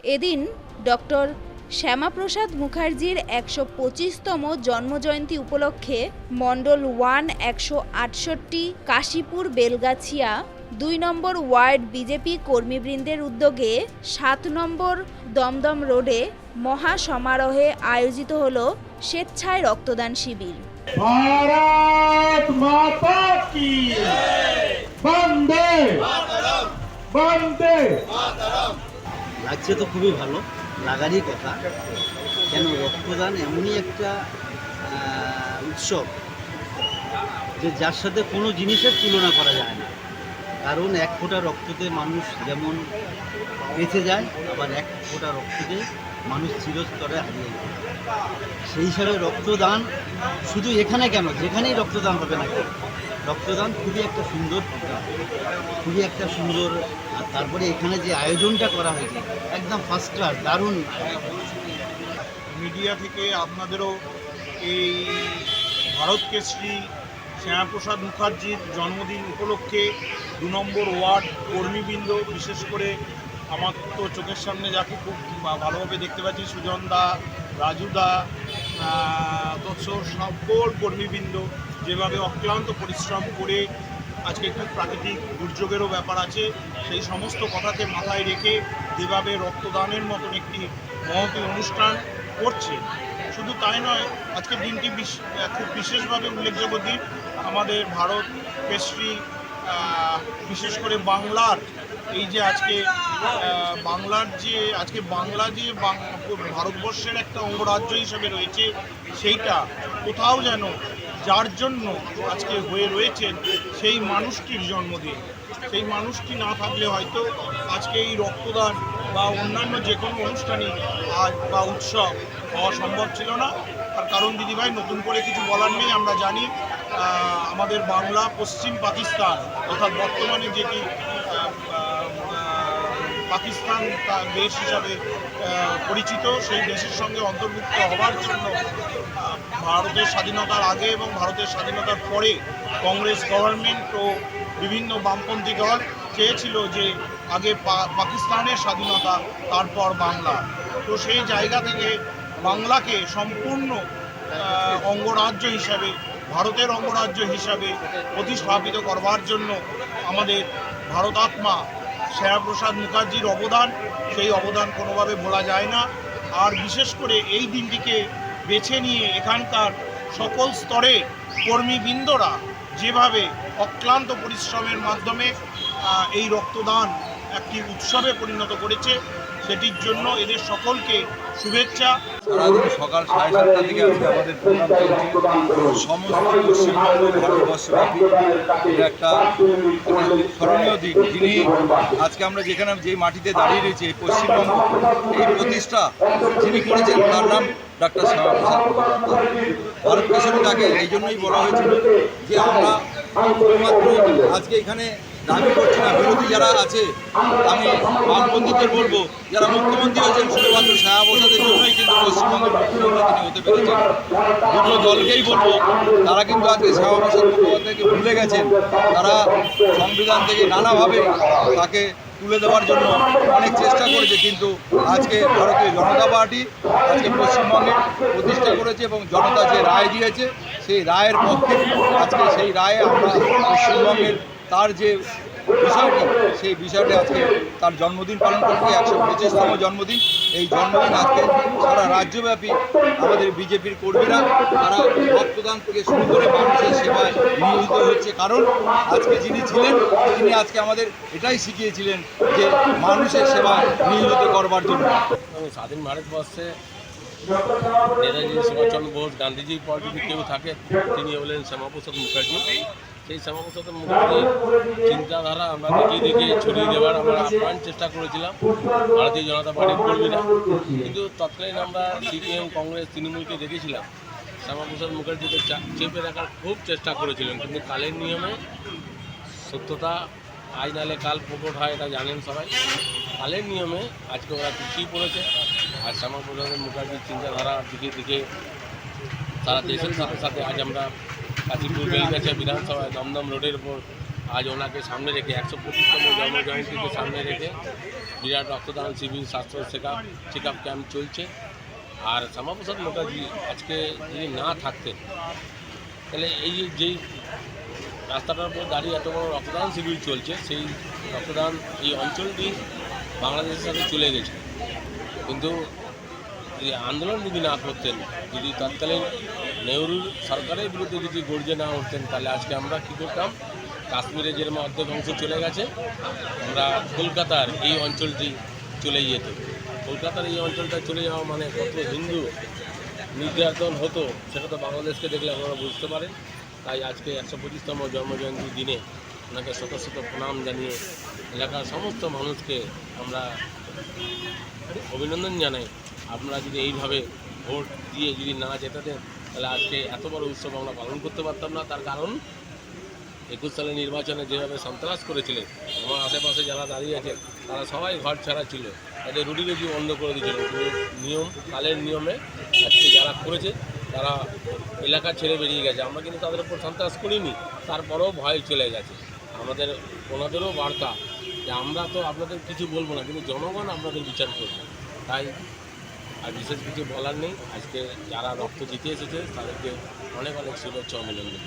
এদিন ডক্টর শ্যামাপ্রসাদ মুখার্জির ১২৫তম জন্মজয়ন্তী উপলক্ষে মণ্ডল 1 ১৬৮ কাশীপুর বেলগাছিয়া ২ নম্বর ওয়ার্ড বিজেপি কর্মীবৃন্দের উদ্যোগে ৭ নম্বর দমদম রোডে মহা সমারোহে আয়োজিত হল স্বেচ্ছায় রক্তদান শিবির। भारत माता की वंदे वंदे। লাগছে তো খুবই ভালো, লাগারই কথা। কেন রক্তদান এমনই একটা উৎসব যে যার সাথে কোনো জিনিসের তুলনা করা যায় না। কারণ এক ফোঁটা রক্ততে মানুষ যেমন বেঁচে যায়, আবার এক ফোঁটা রক্ততে মানুষ চিরস্তরে হারিয়ে যায়। সেই হিসাবে রক্তদান শুধু এখানে কেন, যেখানেই রক্তদান হবে না কেন, রক্তদান খুবই একটা সুন্দর প্রোগ্রাম, খুবই একটা সুন্দর। আর তারপরে এখানে যে আয়োজনটা করা হয়েছে একদম ফার্স্ট ক্লাস, দারুণ। মিডিয়া থেকে আপনাদেরও এই ভারত কেশরী শ্যামাপ্রসাদ মুখার্জির জন্মদিন উপলক্ষে ২ নম্বর ওয়ার্ড কর্মীবৃন্দ, বিশেষ করে আমার তো চোখের সামনে যাকে খুব ভালোভাবে দেখতে পাচ্ছি, সুজন দা, রাজু দা, তৎসহ সকল কর্মীবৃন্দ যেভাবে অক্লান্ত পরিশ্রম করে, আজকে একটু প্রাকৃতিক দুর্যোগেরও ব্যাপার আছে, সেই সমস্ত কথাকে মাথায় রেখে যেভাবে রক্তদানের মতন একটি মহতী অনুষ্ঠান করছে। শুধু তাই নয়, আজকের দিনটি খুব বিশেষভাবে উল্লেখযোগ্য দিন। আমাদের ভারত কেশরী, বিশেষ করে বাংলার এই যে আজকে বাংলা যে ভারতবর্ষের একটা অঙ্গরাজ্য হিসেবে রয়েছে, সেইটা কোথাও যেন যার জন্য আজকে হয়ে রয়েছেন সেই মানুষটির জন্মদিন। সেই মানুষটি না থাকলে হয়তো আজকে এই রক্তদান বা অন্যান্য যে কোনো অনুষ্ঠানই আজ বা উৎসব হওয়া সম্ভব ছিল না। তার কারণ দিদিভাই, নতুন করে কিছু বলার নেই। আমরা জানি আমাদের বাংলা পশ্চিম পাকিস্তান, অর্থাৎ বর্তমানে যেটি পাকিস্তান দেশ হিসাবে পরিচিত, সেই দেশের সঙ্গে অন্তর্ভুক্ত হওয়ার জন্য ভারতের স্বাধীনতার আগে এবং ভারতের স্বাধীনতার পরে কংগ্রেস গভর্নমেন্ট ও বিভিন্ন বামপন্থী দল চেয়েছিল যে আগে পাকিস্তানের স্বাধীনতা, তারপর বাংলা। তো সেই জায়গা থেকে বাংলাকে সম্পূর্ণ অঙ্গরাজ্য হিসাবে, ভারতের অঙ্গরাজ্য হিসাবে প্রতিস্থাপিত করবার জন্য আমাদের ভারতাত্মা শ্যামাপ্রসাদ মুখার্জির অবদান, সেই অবদান কোনোভাবে ভোলা যায় না। আর বিশেষ করে এই দিনটিকে বেছে নিয়ে এখানকার সকল স্তরে কর্মীবৃন্দরা যেভাবে অক্লান্ত পরিশ্রমের মাধ্যমে এই রক্তদান একটি উৎসবে পরিণত করেছে, সেটির জন্য এদের সকলকে শুভেচ্ছা। সারাদিন সকাল 7:30 থেকে আজকে আমাদের প্রোগ্রাম চলছে। সমস্ত পশ্চিমবঙ্গ, ভারতবর্ষব্যাপী এটা একটা স্মরণীয় দিন। যিনি আজকে আমরা যেখানে যে মাটিতে দাঁড়িয়ে রয়েছে, এই পশ্চিমবঙ্গ, এই প্রতিষ্ঠা যিনি করেছেন তার নাম ডক্টর শ্যামাপ্রসাদ মুখোপাধ্যায়। ভারত কেশরী তাকে এই জন্যই বলা হয়েছিল যে আমরা শুধুমাত্র আজকে এখানে দাবি করছি না, বিরোধী যারা আছে, আমি বামপন্থীদের বলবো, যারা মুখ্যমন্ত্রী হয়েছেন শুধুমাত্র শ্যামাপ্রসাদের জন্যই কিন্তু পশ্চিমবঙ্গের মুখ্যমন্ত্রী তিনি হতে পেরেছেন। দুটো দলকেই বলবো, তারা কিন্তু আজকে শ্যামাপ্রসাদ মুখোপাধ্যায়কে ভুলে গেছেন। তারা সংবিধান থেকে নানাভাবে তাকে তুলে দেওয়ার জন্য অনেক চেষ্টা করেছে, কিন্তু আজকে ভারতীয় জনতা পার্টি আজকে পশ্চিমবঙ্গে প্রতিষ্ঠা করেছে এবং জনতা যে রায় দিয়েছে সেই রায়ের পক্ষে। আজকে সেই রায়ে আমরা পশ্চিমবঙ্গের তার যে বিষয়টি, সেই বিষয়টি আজকে তার জন্মদিন পালন করতে ১২৫তম জন্মদিন। এই জন্মদিন আজকে সারা রাজ্যব্যাপী আমাদের বিজেপির কর্মীরা তারা রক্তদান থেকে শুরু করে মানুষের সেবায় নিয়োজিত হচ্ছে। কারণ আজকে যিনি ছিলেন তিনি আজকে আমাদের এটাই শিখিয়েছিলেন যে মানুষের সেবায় নিয়োজিত করবার জন্য। স্বাধীন ভারতবর্ষে নেতাজি সুভাষচন্দ্র বোস, গান্ধীজির পর যদি কেউ থাকে তিনি হলেন শ্যামাপ্রসাদ মুখার্জি। সেই শ্যামাপ্রসাদ মুখার্জির চিন্তাধারা আমরা দেখে ছড়িয়ে দেওয়ার আমরা আপ্রাণ চেষ্টা করেছিলাম ভারতীয় জনতা পার্টির কর্মীরা। কিন্তু তৎকালীন আমরা সিপিএম, কংগ্রেস, তৃণমূলকে দেখেছিলাম শ্যামাপ্রসাদ মুখার্জিকে চেপে রাখার খুব চেষ্টা করেছিলেন। কিন্তু কালের নিয়মে সত্যতা আজ নালে কাল প্রকট হয়, এটা জানেন সবাই। কালের নিয়মে আজকে ওরা পিছিয়ে পড়েছে। আর শ্যামাপ্রসাদ মুখার্জির চিন্তাধারা দিকে তারা দেশের সাথে সাথে আজ আমরা কাশীপুর বেলগাছিয়া বিধানসভায় দমদম রোডের উপর আজ ওনাকে সামনে রেখে 125তম জন্মজয়ন্তীকে সামনে রেখে বিরাট রক্তদান শিবির, স্বাস্থ্য চেক আপ ক্যাম্প চলছে। আর শ্যামাপ্রসাদ মুখার্জি আজকে যদি না থাকতেন তাহলে এই যেই রাস্তাটার উপর দাঁড়িয়ে এত বড় রক্তদান শিবির চলছে, সেই রক্তদান এই অঞ্চলটি বাংলাদেশের সাথে চলে গেছে। কিন্তু এই আন্দোলন যদি না করতেন, যদি তৎকালীন নেহরুর সরকারের বিরুদ্ধে যদি গর্জে না উঠতেন, তাহলে আজকে আমরা কী করতাম, কাশ্মীরে যেরকম অর্ধেক অংশ চলে গেছে, আমরা কলকাতার এই অঞ্চলটি চলে যেত। কলকাতার এই অঞ্চলটা চলে যাওয়া মানে কত হিন্দু নির্যাতন হতো, সেটা তো বাংলাদেশকে দেখলে আপনারা বুঝতে পারেন। তাই আজকে 125তম জন্মজয়ন্তীর দিনে ওনাকে শত শত প্রণাম জানিয়ে এলাকার সমস্ত মানুষকে আমরা অভিনন্দন জানাই। আপনারা যদি এইভাবে ভোট দিয়ে যদি না জেতাতেন, তাহলে আজকে এত বড় উৎসব আমরা পালন করতে পারতাম না। তার কারণ 21 সালের নির্বাচনে যেভাবে সন্ত্রাস করেছিলেন, আমার আশেপাশে যারা দাঁড়িয়ে আছে তারা সবাই ঘর ছাড়া ছিল, তাদের রুটি রুজি বন্ধ করে দিয়েছিল। নিয়ম কালের নিয়মে আজকে যারা করেছে তারা এলাকা ছেড়ে বেরিয়ে গেছে। আমরা কিন্তু তাদের উপর সন্ত্রাস করিনি, তারপরেও ভয় চলে গেছে। আমাদের ওনাদেরও বার্তা যে আমরা তো আপনাদের কিছু বলবো না, কিন্তু জনগণ আপনাদের বিচার করবে। তাই আর বিশেষ কিছু বলার নেই। আজকে যারা রক্ত দিতে এসেছে তাদেরকে অনেক অনেক শুভেচ্ছা অভিনন্দন।